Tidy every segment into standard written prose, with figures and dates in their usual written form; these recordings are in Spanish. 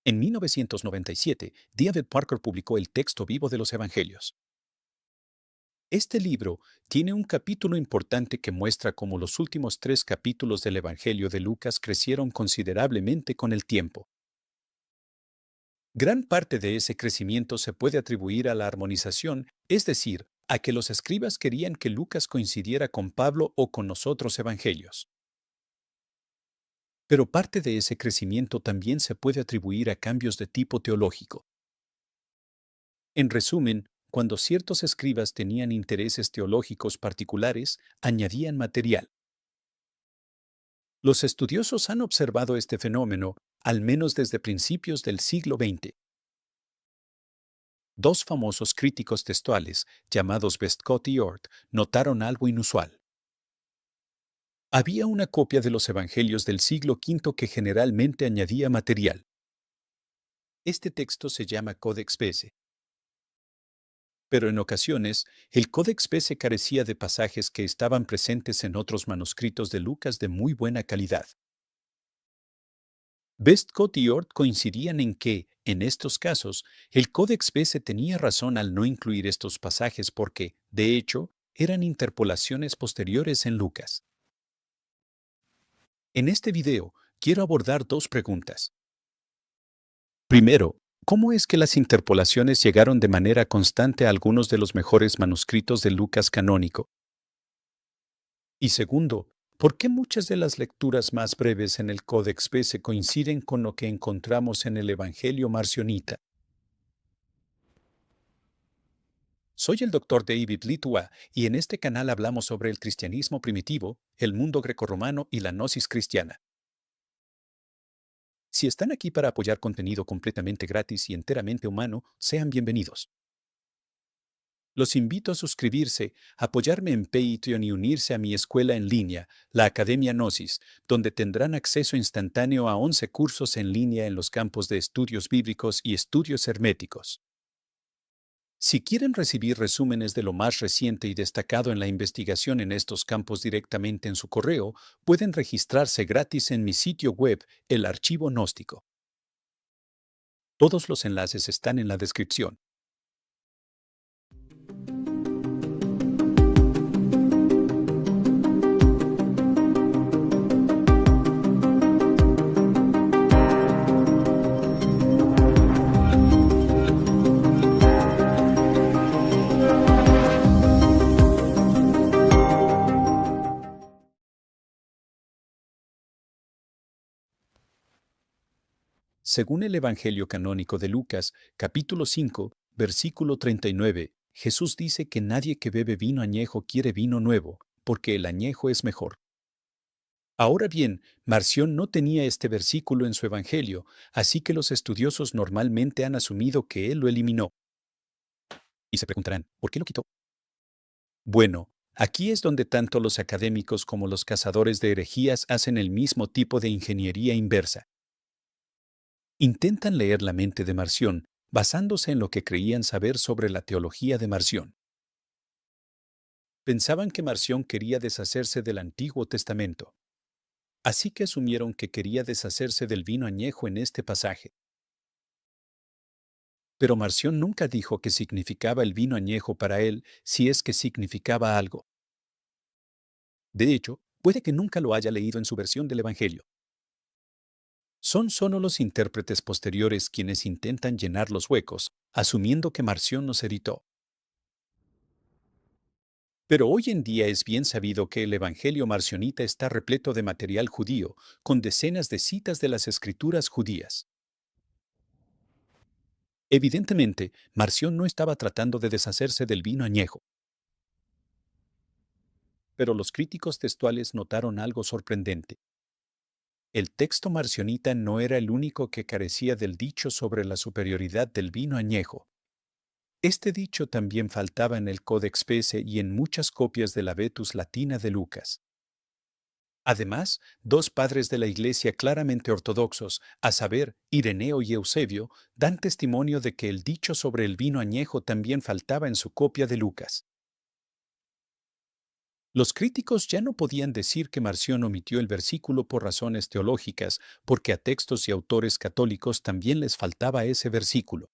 En 1997, David Parker publicó el texto vivo de los Evangelios. Este libro tiene un capítulo importante que muestra cómo los últimos 3 capítulos del Evangelio de Lucas crecieron considerablemente con el tiempo. Gran parte de ese crecimiento se puede atribuir a la armonización, es decir, a que los escribas querían que Lucas coincidiera con Pablo o con los otros evangelios. Pero parte de ese crecimiento también se puede atribuir a cambios de tipo teológico. En resumen, cuando ciertos escribas tenían intereses teológicos particulares, añadían material. Los estudiosos han observado este fenómeno, al menos desde principios del siglo XX. Dos famosos críticos textuales, llamados Westcott y Hort, notaron algo inusual. Había una copia de los Evangelios del siglo V que generalmente añadía material. Este texto se llama Codex Bese. Pero en ocasiones, el Codex Bese carecía de pasajes que estaban presentes en otros manuscritos de Lucas de muy buena calidad. Westcott y Hort coincidían en que, en estos casos, el Codex Bese tenía razón al no incluir estos pasajes porque, de hecho, eran interpolaciones posteriores en Lucas. En este video, quiero abordar dos preguntas. Primero, ¿cómo es que las interpolaciones llegaron de manera constante a algunos de los mejores manuscritos de Lucas canónico? Y segundo, ¿por qué muchas de las lecturas más breves en el Codex Bese coinciden con lo que encontramos en el Evangelio marcionita? Soy el Dr. David Litua y en este canal hablamos sobre el cristianismo primitivo, el mundo grecorromano y la gnosis cristiana. Si están aquí para apoyar contenido completamente gratis y enteramente humano, sean bienvenidos. Los invito a suscribirse, apoyarme en Patreon y unirse a mi escuela en línea, la Academia Gnosis, donde tendrán acceso instantáneo a 11 cursos en línea en los campos de estudios bíblicos y estudios herméticos. Si quieren recibir resúmenes de lo más reciente y destacado en la investigación en estos campos directamente en su correo, pueden registrarse gratis en mi sitio web, el Archivo Gnóstico. Todos los enlaces están en la descripción. Según el Evangelio canónico de Lucas, capítulo 5, versículo 39, Jesús dice que nadie que bebe vino añejo quiere vino nuevo, porque el añejo es mejor. Ahora bien, Marción no tenía este versículo en su Evangelio, así que los estudiosos normalmente han asumido que él lo eliminó. Y se preguntarán, ¿por qué lo quitó? Bueno, aquí es donde tanto los académicos como los cazadores de herejías hacen el mismo tipo de ingeniería inversa. Intentan leer la mente de Marción, basándose en lo que creían saber sobre la teología de Marción. Pensaban que Marción quería deshacerse del Antiguo Testamento. Así que asumieron que quería deshacerse del vino añejo en este pasaje. Pero Marción nunca dijo qué significaba el vino añejo para él, si es que significaba algo. De hecho, puede que nunca lo haya leído en su versión del Evangelio. Son solo los intérpretes posteriores quienes intentan llenar los huecos, asumiendo que Marción nos editó. Pero hoy en día es bien sabido que el Evangelio marcionita está repleto de material judío, con decenas de citas de las escrituras judías. Evidentemente, Marción no estaba tratando de deshacerse del vino añejo. Pero los críticos textuales notaron algo sorprendente. El texto marcionita no era el único que carecía del dicho sobre la superioridad del vino añejo. Este dicho también faltaba en el Codex Bese y en muchas copias de la Vetus Latina de Lucas. Además, dos padres de la Iglesia claramente ortodoxos, a saber, Ireneo y Eusebio, dan testimonio de que el dicho sobre el vino añejo también faltaba en su copia de Lucas. Los críticos ya no podían decir que Marción omitió el versículo por razones teológicas, porque a textos y autores católicos también les faltaba ese versículo.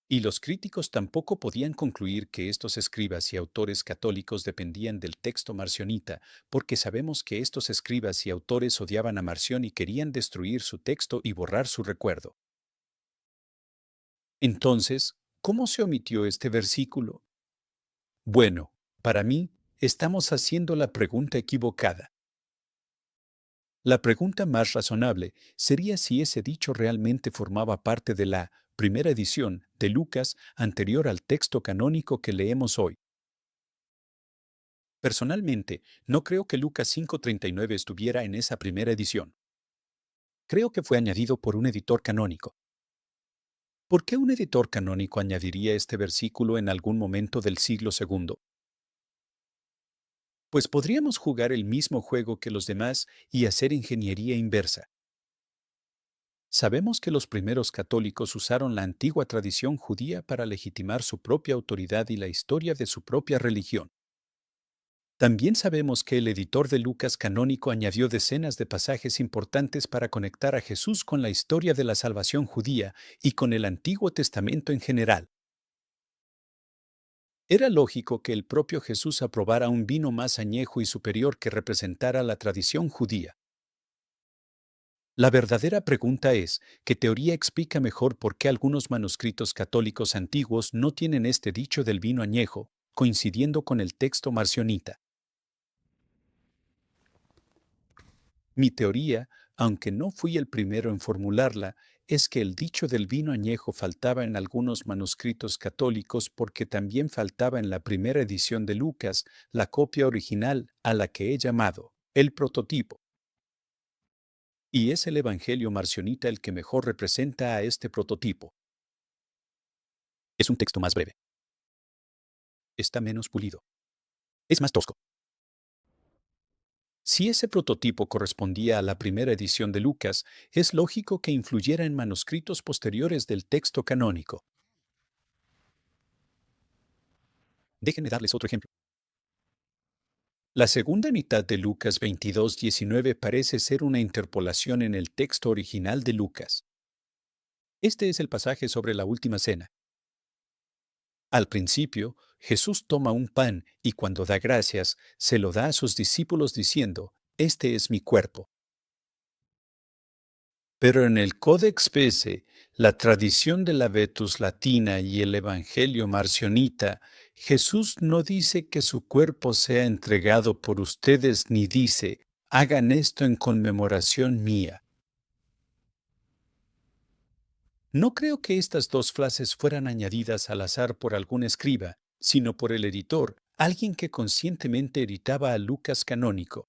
Y los críticos tampoco podían concluir que estos escribas y autores católicos dependían del texto marcionita, porque sabemos que estos escribas y autores odiaban a Marción y querían destruir su texto y borrar su recuerdo. Entonces, ¿cómo se omitió este versículo? Bueno, para mí, estamos haciendo la pregunta equivocada. La pregunta más razonable sería si ese dicho realmente formaba parte de la primera edición de Lucas anterior al texto canónico que leemos hoy. Personalmente, no creo que Lucas 5:39 estuviera en esa primera edición. Creo que fue añadido por un editor canónico. ¿Por qué un editor canónico añadiría este versículo en algún momento del siglo segundo? Pues podríamos jugar el mismo juego que los demás y hacer ingeniería inversa. Sabemos que los primeros católicos usaron la antigua tradición judía para legitimar su propia autoridad y la historia de su propia religión. También sabemos que el editor de Lucas canónico añadió decenas de pasajes importantes para conectar a Jesús con la historia de la salvación judía y con el Antiguo Testamento en general. Era lógico que el propio Jesús aprobara un vino más añejo y superior que representara la tradición judía. La verdadera pregunta es, ¿qué teoría explica mejor por qué algunos manuscritos católicos antiguos no tienen este dicho del vino añejo, coincidiendo con el texto marcionita? Mi teoría, aunque no fui el primero en formularla, es que el dicho del vino añejo faltaba en algunos manuscritos católicos porque también faltaba en la primera edición de Lucas, la copia original a la que he llamado el prototipo. Y es el Evangelio marcionita el que mejor representa a este prototipo. Es un texto más breve. Está menos pulido. Es más tosco. Si ese prototipo correspondía a la primera edición de Lucas, es lógico que influyera en manuscritos posteriores del texto canónico. Déjenme darles otro ejemplo. La segunda mitad de Lucas 22:19 parece ser una interpolación en el texto original de Lucas. Este es el pasaje sobre la última cena. Al principio, Jesús toma un pan y cuando da gracias, se lo da a sus discípulos diciendo, Este es mi cuerpo. Pero en el Codex Bese, la tradición de la Vetus Latina y el Evangelio marcionita, Jesús no dice que su cuerpo sea entregado por ustedes ni dice, hagan esto en conmemoración mía. No creo que estas dos frases fueran añadidas al azar por algún escriba, sino por el editor, alguien que conscientemente editaba a Lucas canónico.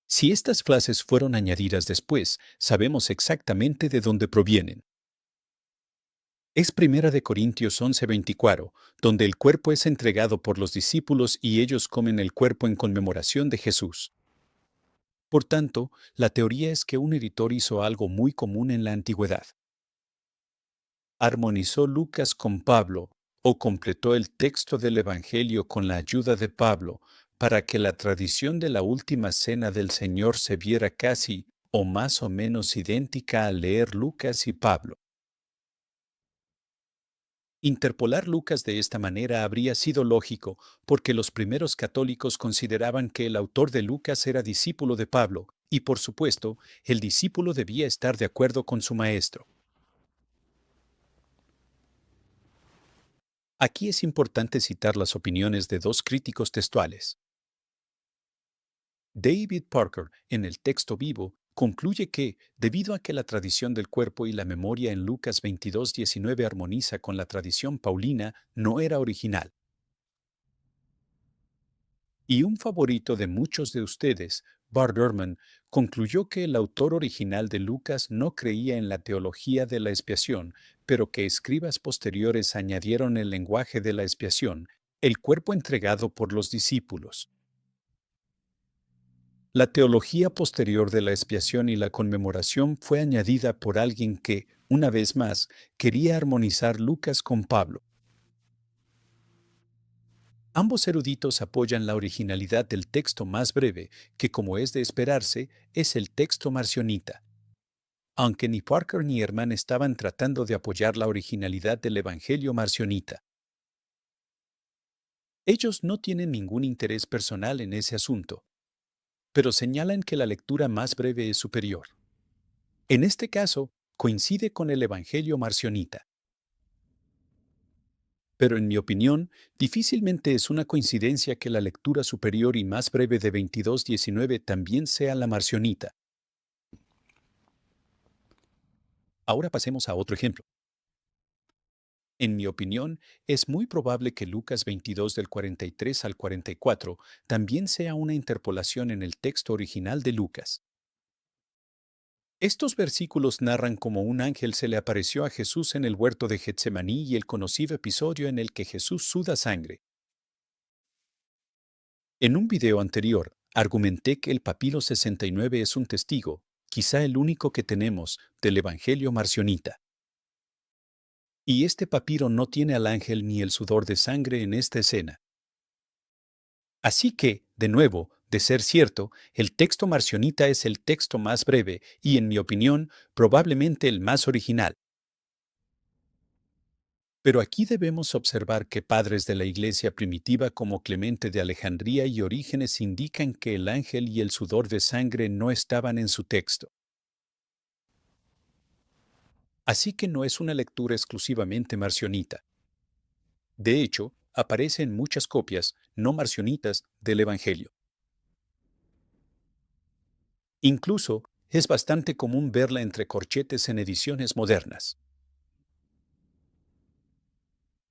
Si estas frases fueron añadidas después, sabemos exactamente de dónde provienen. Es Primera de Corintios 11:24, donde el cuerpo es entregado por los discípulos y ellos comen el cuerpo en conmemoración de Jesús. Por tanto, la teoría es que un editor hizo algo muy común en la antigüedad. Armonizó Lucas con Pablo, o completó el texto del Evangelio con la ayuda de Pablo, para que la tradición de la última cena del Señor se viera casi o más o menos idéntica al leer Lucas y Pablo. Interpolar Lucas de esta manera habría sido lógico, porque los primeros católicos consideraban que el autor de Lucas era discípulo de Pablo, y por supuesto, el discípulo debía estar de acuerdo con su maestro. Aquí es importante citar las opiniones de dos críticos textuales. David Parker, en el texto vivo, concluye que, debido a que la tradición del cuerpo y la memoria en Lucas 22:19 armoniza con la tradición paulina, no era original. Y un favorito de muchos de ustedes, Bart Ehrman, concluyó que el autor original de Lucas no creía en la teología de la expiación, pero que escribas posteriores añadieron el lenguaje de la expiación, el cuerpo entregado por los discípulos. La teología posterior de la expiación y la conmemoración fue añadida por alguien que, una vez más, quería armonizar Lucas con Pablo. Ambos eruditos apoyan la originalidad del texto más breve, que como es de esperarse, es el texto marcionita. Aunque ni Parker ni Ehrman estaban tratando de apoyar la originalidad del Evangelio marcionita. Ellos no tienen ningún interés personal en ese asunto, pero señalan que la lectura más breve es superior. En este caso, coincide con el Evangelio marcionita. Pero en mi opinión, difícilmente es una coincidencia que la lectura superior y más breve de 22:19 también sea la marcionita. Ahora pasemos a otro ejemplo. En mi opinión, es muy probable que Lucas 22 del 43 al 44 también sea una interpolación en el texto original de Lucas. Estos versículos narran cómo un ángel se le apareció a Jesús en el huerto de Getsemaní y el conocido episodio en el que Jesús suda sangre. En un video anterior, argumenté que el papiro 69 es un testigo, quizá el único que tenemos, del Evangelio marcionita. Y este papiro no tiene al ángel ni el sudor de sangre en esta escena. Así que, de nuevo, de ser cierto, el texto marcionita es el texto más breve y, en mi opinión, probablemente el más original. Pero aquí debemos observar que padres de la Iglesia primitiva como Clemente de Alejandría y Orígenes indican que el ángel y el sudor de sangre no estaban en su texto. Así que no es una lectura exclusivamente marcionita. De hecho, aparece en muchas copias no marcionitas del Evangelio. Incluso, es bastante común verla entre corchetes en ediciones modernas.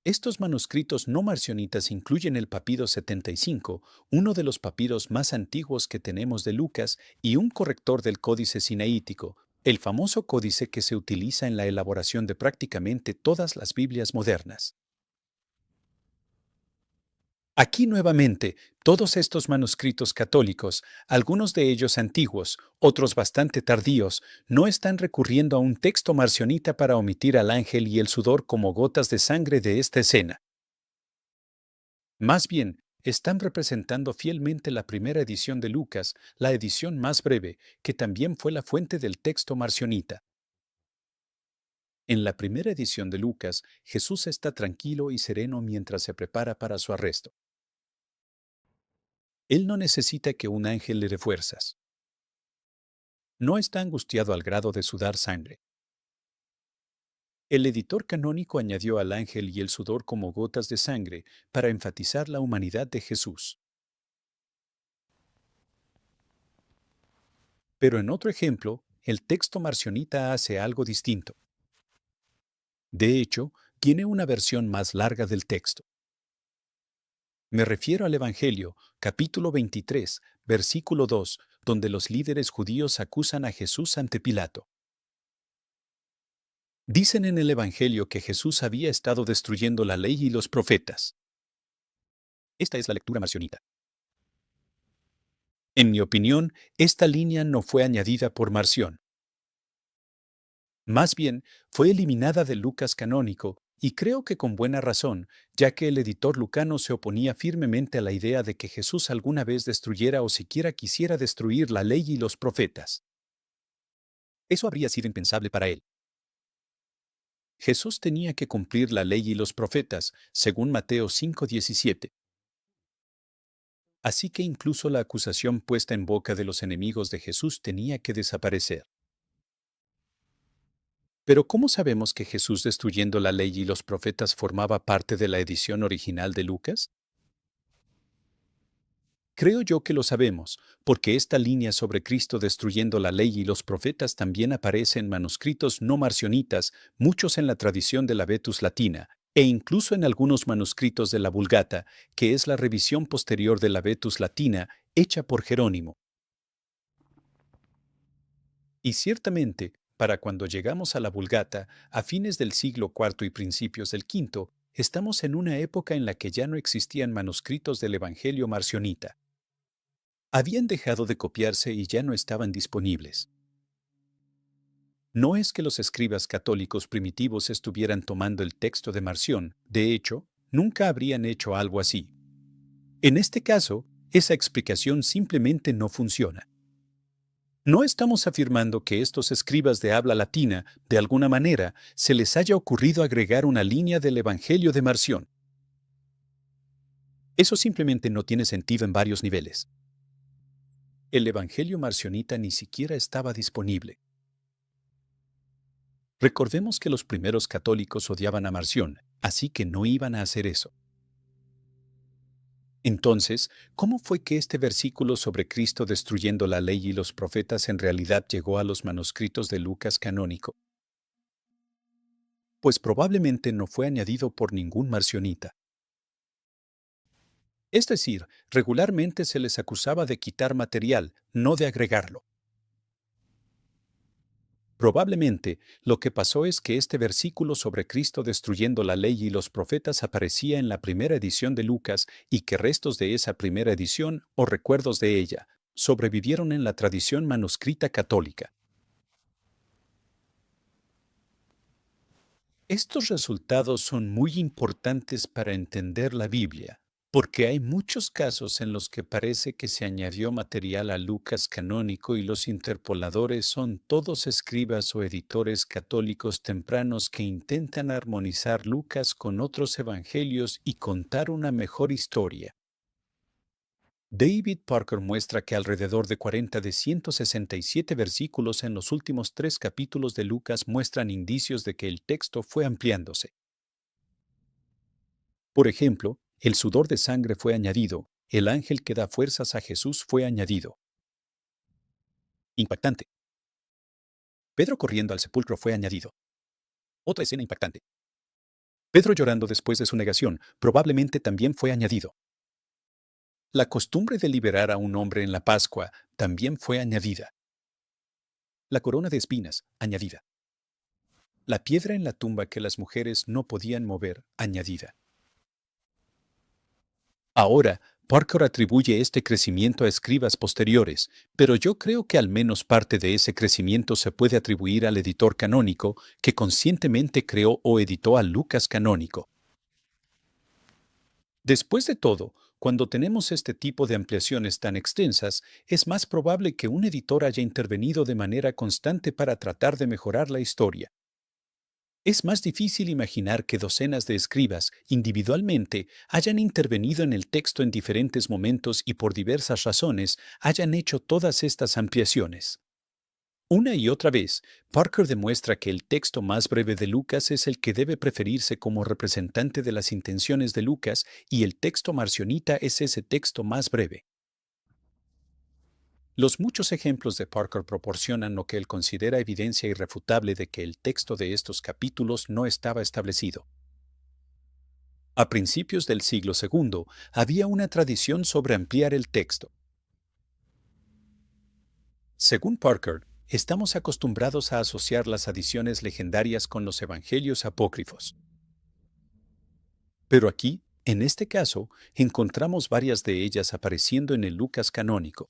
Estos manuscritos no marcionitas incluyen el papiro 75, uno de los papiros más antiguos que tenemos de Lucas, y un corrector del Códice Sinaítico, el famoso códice que se utiliza en la elaboración de prácticamente todas las Biblias modernas. Aquí nuevamente, todos estos manuscritos católicos, algunos de ellos antiguos, otros bastante tardíos, no están recurriendo a un texto marcionita para omitir al ángel y el sudor como gotas de sangre de esta escena. Más bien, están representando fielmente la primera edición de Lucas, la edición más breve, que también fue la fuente del texto marcionita. En la primera edición de Lucas, Jesús está tranquilo y sereno mientras se prepara para su arresto. Él no necesita que un ángel le dé fuerzas. No está angustiado al grado de sudar sangre. El editor canónico añadió al ángel y el sudor como gotas de sangre para enfatizar la humanidad de Jesús. Pero en otro ejemplo, el texto marcionita hace algo distinto. De hecho, tiene una versión más larga del texto. Me refiero al Evangelio, capítulo 23, versículo 2, donde los líderes judíos acusan a Jesús ante Pilato. Dicen en el Evangelio que Jesús había estado destruyendo la ley y los profetas. Esta es la lectura marcionita. En mi opinión, esta línea no fue añadida por Marción. Más bien, fue eliminada del Lucas canónico, y creo que con buena razón, ya que el editor lucano se oponía firmemente a la idea de que Jesús alguna vez destruyera o siquiera quisiera destruir la ley y los profetas. Eso habría sido impensable para él. Jesús tenía que cumplir la ley y los profetas, según Mateo 5:17. Así que incluso la acusación puesta en boca de los enemigos de Jesús tenía que desaparecer. Pero ¿cómo sabemos que Jesús destruyendo la ley y los profetas formaba parte de la edición original de Lucas? Creo yo que lo sabemos, porque esta línea sobre Cristo destruyendo la ley y los profetas también aparece en manuscritos no marcionitas, muchos en la tradición de la Vetus Latina, e incluso en algunos manuscritos de la Vulgata, que es la revisión posterior de la Vetus Latina, hecha por Jerónimo. Y ciertamente, para cuando llegamos a la Vulgata, a fines del siglo IV y principios del V, estamos en una época en la que ya no existían manuscritos del Evangelio marcionita. Habían dejado de copiarse y ya no estaban disponibles. No es que los escribas católicos primitivos estuvieran tomando el texto de Marción, de hecho, nunca habrían hecho algo así. En este caso, esa explicación simplemente no funciona. No estamos afirmando que estos escribas de habla latina, de alguna manera, se les haya ocurrido agregar una línea del Evangelio de Marción. Eso simplemente no tiene sentido en varios niveles. El Evangelio marcionita ni siquiera estaba disponible. Recordemos que los primeros católicos odiaban a Marción, así que no iban a hacer eso. Entonces, ¿cómo fue que este versículo sobre Cristo destruyendo la ley y los profetas en realidad llegó a los manuscritos de Lucas canónico? Pues probablemente no fue añadido por ningún marcionita. Es decir, regularmente se les acusaba de quitar material, no de agregarlo. Probablemente lo que pasó es que este versículo sobre Cristo destruyendo la ley y los profetas aparecía en la primera edición de Lucas y que restos de esa primera edición o recuerdos de ella sobrevivieron en la tradición manuscrita católica. Estos resultados son muy importantes para entender la Biblia, porque hay muchos casos en los que parece que se añadió material a Lucas canónico y los interpoladores son todos escribas o editores católicos tempranos que intentan armonizar Lucas con otros evangelios y contar una mejor historia. David Parker muestra que alrededor de 40 de 167 versículos en los últimos 3 capítulos de Lucas muestran indicios de que el texto fue ampliándose. Por ejemplo, el sudor de sangre fue añadido, el ángel que da fuerzas a Jesús fue añadido. Impactante. Pedro corriendo al sepulcro fue añadido. Otra escena impactante. Pedro llorando después de su negación probablemente también fue añadido. La costumbre de liberar a un hombre en la Pascua también fue añadida. La corona de espinas, añadida. La piedra en la tumba que las mujeres no podían mover, añadida. Ahora, Parker atribuye este crecimiento a escribas posteriores, pero yo creo que al menos parte de ese crecimiento se puede atribuir al editor canónico que conscientemente creó o editó a Lucas canónico. Después de todo, cuando tenemos este tipo de ampliaciones tan extensas, es más probable que un editor haya intervenido de manera constante para tratar de mejorar la historia. Es más difícil imaginar que docenas de escribas, individualmente, hayan intervenido en el texto en diferentes momentos y por diversas razones hayan hecho todas estas ampliaciones. Una y otra vez, Parker demuestra que el texto más breve de Lucas es el que debe preferirse como representante de las intenciones de Lucas y el texto marcionita es ese texto más breve. Los muchos ejemplos de Parker proporcionan lo que él considera evidencia irrefutable de que el texto de estos capítulos no estaba establecido. A principios del siglo II había una tradición sobre ampliar el texto. Según Parker, estamos acostumbrados a asociar las adiciones legendarias con los evangelios apócrifos. Pero aquí, en este caso, encontramos varias de ellas apareciendo en el Lucas canónico.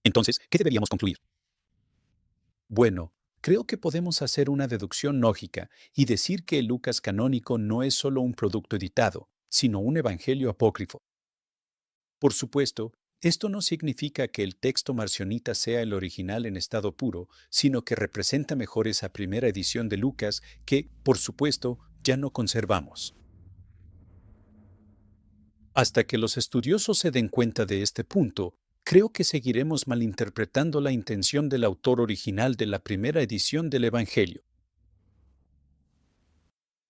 Entonces, ¿qué deberíamos concluir? Bueno, creo que podemos hacer una deducción lógica y decir que el Lucas canónico no es solo un producto editado, sino un evangelio apócrifo. Por supuesto, esto no significa que el texto marcionita sea el original en estado puro, sino que representa mejor esa primera edición de Lucas que, por supuesto, ya no conservamos. Hasta que los estudiosos se den cuenta de este punto, creo que seguiremos malinterpretando la intención del autor original de la primera edición del Evangelio.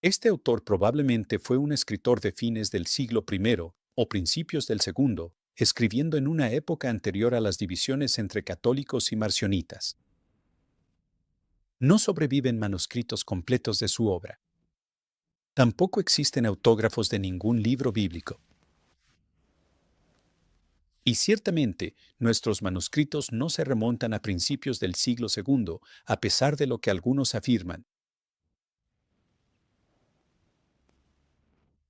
Este autor probablemente fue un escritor de fines del siglo I o principios del segundo, escribiendo en una época anterior a las divisiones entre católicos y marcionitas. No sobreviven manuscritos completos de su obra. Tampoco existen autógrafos de ningún libro bíblico. Y ciertamente, nuestros manuscritos no se remontan a principios del siglo II, a pesar de lo que algunos afirman.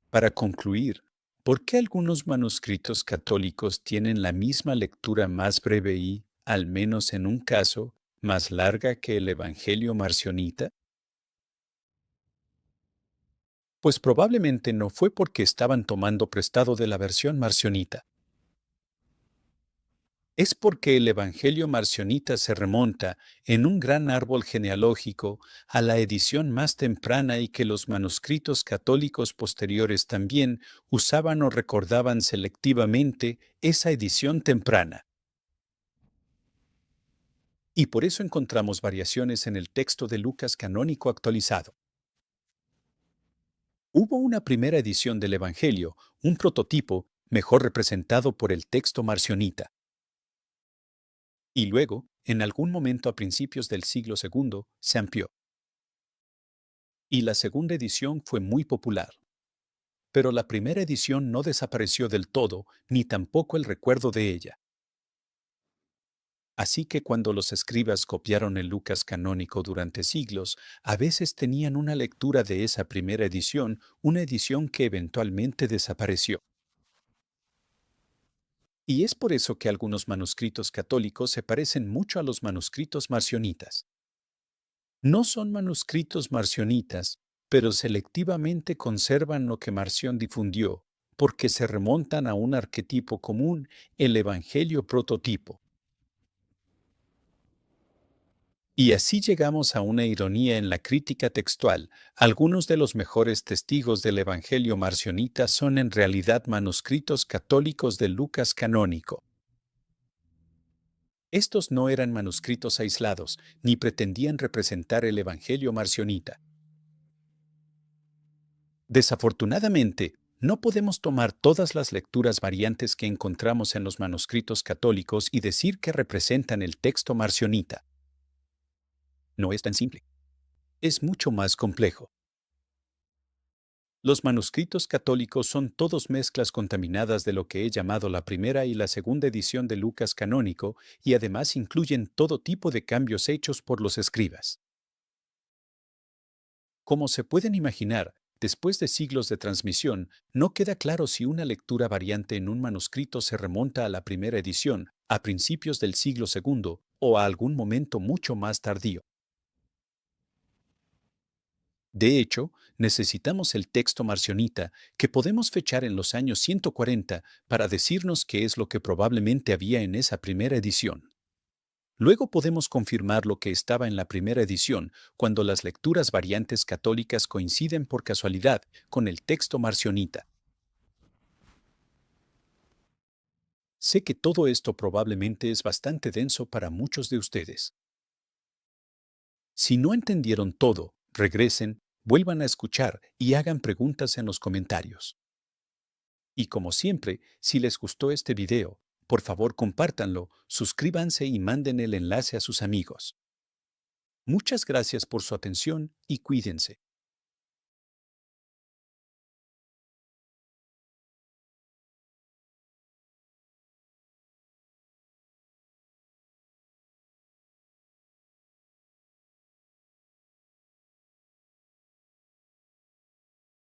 Para concluir, ¿por qué algunos manuscritos católicos tienen la misma lectura más breve y, al menos en un caso, más larga que el Evangelio marcionita? Pues probablemente no fue porque estaban tomando prestado de la versión marcionita. Es porque el Evangelio marcionita se remonta, en un gran árbol genealógico, a la edición más temprana y que los manuscritos católicos posteriores también usaban o recordaban selectivamente esa edición temprana. Y por eso encontramos variaciones en el texto de Lucas canónico actualizado. Hubo una primera edición del Evangelio, un prototipo, mejor representado por el texto marcionita. Y luego, en algún momento a principios del siglo segundo, se amplió. Y la segunda edición fue muy popular. Pero la primera edición no desapareció del todo, ni tampoco el recuerdo de ella. Así que cuando los escribas copiaron el Lucas canónico durante siglos, a veces tenían una lectura de esa primera edición, una edición que eventualmente desapareció. Y es por eso que algunos manuscritos católicos se parecen mucho a los manuscritos marcionitas. No son manuscritos marcionitas, pero selectivamente conservan lo que Marción difundió, porque se remontan a un arquetipo común, el Evangelio prototipo. Y así llegamos a una ironía en la crítica textual. Algunos de los mejores testigos del Evangelio marcionita son en realidad manuscritos católicos de Lucas canónico. Estos no eran manuscritos aislados, ni pretendían representar el Evangelio marcionita. Desafortunadamente, no podemos tomar todas las lecturas variantes que encontramos en los manuscritos católicos y decir que representan el texto marcionita. No es tan simple. Es mucho más complejo. Los manuscritos católicos son todos mezclas contaminadas de lo que he llamado la primera y la segunda edición de Lucas canónico y además incluyen todo tipo de cambios hechos por los escribas. Como se pueden imaginar, después de siglos de transmisión, no queda claro si una lectura variante en un manuscrito se remonta a la primera edición, a principios del siglo segundo, o a algún momento mucho más tardío. De hecho, necesitamos el texto marcionita, que podemos fechar en los años 140, para decirnos qué es lo que probablemente había en esa primera edición. Luego podemos confirmar lo que estaba en la primera edición, cuando las lecturas variantes católicas coinciden por casualidad con el texto marcionita. Sé que todo esto probablemente es bastante denso para muchos de ustedes. Si no entendieron todo, regresen, vuelvan a escuchar y hagan preguntas en los comentarios. Y como siempre, si les gustó este video, por favor compártanlo, suscríbanse y manden el enlace a sus amigos. Muchas gracias por su atención y cuídense.